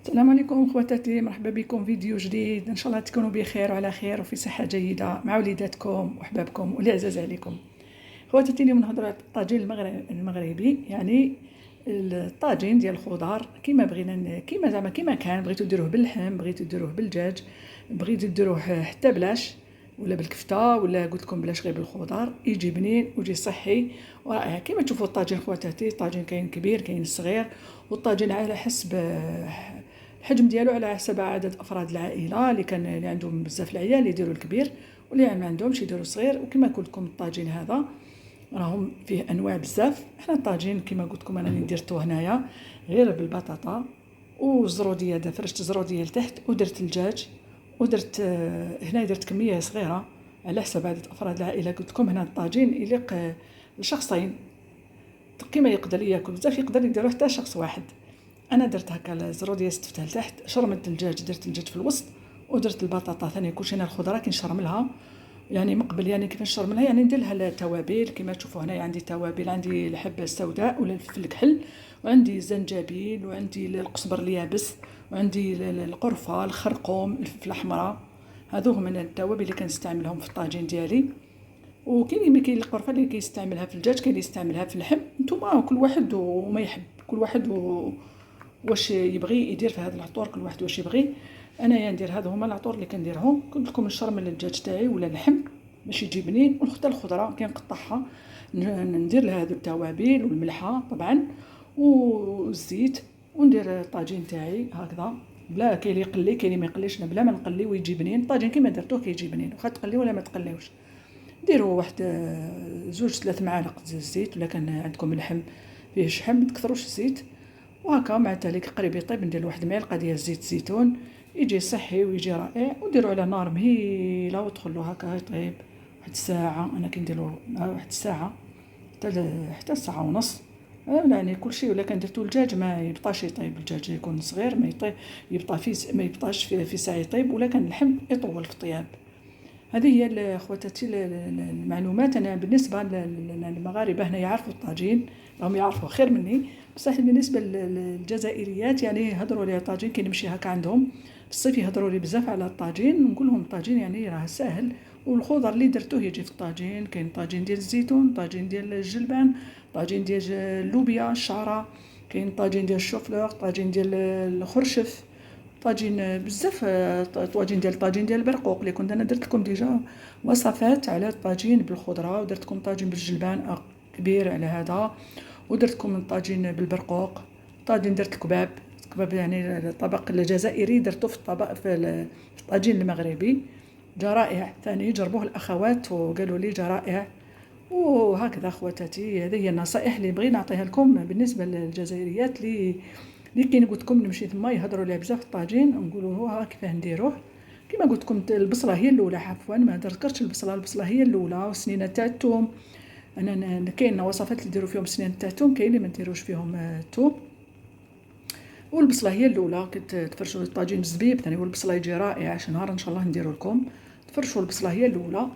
السلام عليكم خواتاتي، مرحبا بكم فيديو جديد. ان شاء الله تكونوا بخير وعلى خير وفي صحه جيده مع وليداتكم واحبابكم والعزاز عليكم. خواتاتي اليوم نهضروا على الطاجين المغربي، يعني الطاجين ديال الخضار كيما بغينا، كيما زعما كيما كان. بغيتو ديروه باللحم، بغيتو ديروه بالدجاج، بغيتو ديروه حتى بلاش ولا بالكفته، ولا قلت لكم بلاش غير بالخضار، يجي بنين ويجي صحي ورائع. كيما تشوفوا الطاجين خواتاتي، الطاجين كاين كبير كاين صغير، والطاجين على حسب الحجم ديالو، على حسب عدد افراد العائله. اللي عندهم بزاف العيال يديروا الكبير، واللي ما عندهمش يديروا الصغير. وكما قلت لكم الطاجين هذا راهم فيه انواع بزاف. احنا الطاجين كما قلت لكم انا درتو هنايا غير بالبطاطا والزروديه، فرشت زروديه لتحت ودرت الدجاج ودرت هنا درت كميه صغيره على حسب عدد افراد العائله. قلت لكم هنا الطاجين يليق لشخصين، كيما يقدر ياكل بزاف يقدر يديروه حتى شخص واحد. انا درت هكا الزروديه ستفتها لتحت، شرمت الدجاج، درت الدجاج في الوسط، ودرت البطاطا ثاني. كلشي انا الخضره كنشرملها يعني مقبل، يعني كيفاش نشرملها، يعني ندير لها التوابل كما تشوفوا هنايا. عندي توابل، عندي الحبه السوداء ولا الفلفل الكحل، وعندي الزنجبيل، وعندي القزبر اليابس، وعندي القرفه، الخرقوم، الفلفل الاحمر. هذو هما التوابل اللي كنستعملهم في الطاجين ديالي. كاين القرفه اللي كيستعملها في الدجاج، كاين اللي يستعملها في اللحم. نتوما كل واحد وما يحب، كل واحد واش يبغي يدير في هذا العطور، كل واحد واش يبغي. انايا ندير هذا هما العطور اللي كنديرهم. قلت لكم نشرمل الدجاج تاعي ولا اللحم باش يجي بنين، وحتى الخضره كنقطعها، ندير لها هذو التوابل والملحه طبعا والزيت، وندير الطاجين تاعي هكذا. بلا كاين اللي يقلي، كاين اللي ما يقليش. بلا ما نقلي ويجي بنين الطاجين كيما درتوه كيجي بنين، واخا تقلي ولا ما تقليوش. ديروا واحد 2-3 معالق الزيت، ولا كان عندكم اللحم فيه شحم ما تكثروش الزيت. وهكا مع ذلك قريب يطيب ندير واحد المعلقه ديال زيت الزيتون، يجي صحي ويجي رائع. وديروا على نار مهيله وتخلوه هكا يطيب واحد الساعه. انا كنديروا واحد الساعه حتى ساعه ونص. يعني كل شيء. ولا كان درتو الدجاج ما يبطاش يطيب، الدجاج يكون صغير ما يطيب، يبطا ما يبطاش في ساعه يطيب. ولا كان اللحم يطول في الطياب. هذه هي خواتاتي المعلومات. انا بالنسبه للمغاربه هنا يعرفوا الطاجين، راهم يعرفوا خير مني. بصح بالنسبه للجزائريات يعني هضروا لي الطاجين كي نمشي هكا عندهم في الصيف يهضروا لي بزاف على الطاجين. نقول لهم الطاجين يعني راه ساهل، والخضر اللي درتوه يجي في الطاجين. كاين طاجين ديال الزيتون، طاجين ديال الجلبان، طاجين ديال اللوبيا الشعره، كاين طاجين ديال الشوفلور، طاجين ديال الخرشف، طاجين بزاف. طاجين ديال البرقوق اللي كنت انا درت لكم ديجا وصفات على الطاجين بالخضره، ودرت لكم طاجين بالجلبان كبير على هذا، ودرت لكم الطاجين بالبرقوق. طاجين درت الكباب يعني الطبق الجزائري درته في الطبق في الطاجين المغربي. جا رائع ثاني، جربوه الاخوات وقالوا لي جا رائع. وهكذا خواتاتي، هذه هي النصائح اللي بغينا نعطيها لكم بالنسبه للجزائريات اللي كاين. قلت لكم نمشي تما يهضروا لي بزاف الطاجين، نقولوا ها كيفاه نديروه. كما قلت لكم البصله هي الاولى، عفوا ما ذكرتش البصله هي الاولى، والسنينه تاع الثوم. انا كاين وصفات اللي يديروا فيهم سنين تاع الثوم، كاين اللي ما ديروش فيهم الثوم. والبصله هي الاولى. كنت تفرشوا الطاجين بالزبيب ثاني، والبصله يجي رائع. نهار ان شاء الله نديروا لكم. تفرشوا البصله هي الاولى،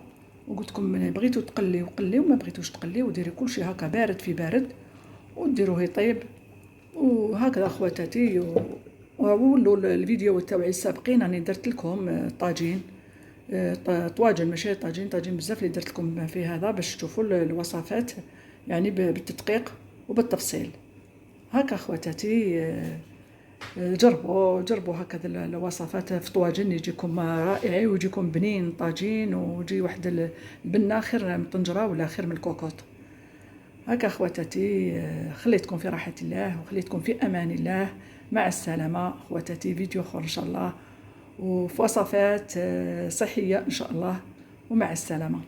وقلت لكم بغيتوا تقليو قليو، ما بغيتوش تقليو وديري كلشي هكا بارد في بارد وديروه يطيب. وهكذا خواتاتي. وولوا الفيديو تاوعي السابقين راني درت لكم الطاجين، طواجن ماشي طاجين بزاف اللي درت لكم في هذا باش تشوفوا الوصفات يعني بالتدقيق وبالتفصيل. هكا خواتاتي، جربوا هكذا الوصفات في طواجن يجيكم رائع، ويجيكم بنين طاجين، ويجي واحد البنه خير من طنجره ولا خير من الكوكوط. هكا خواتاتي، خليتكم في راحة الله وخليتكم في أمان الله. مع السلامة خواتاتي، فيديو آخر إن شاء الله وفي وصفات صحية إن شاء الله. ومع السلامة.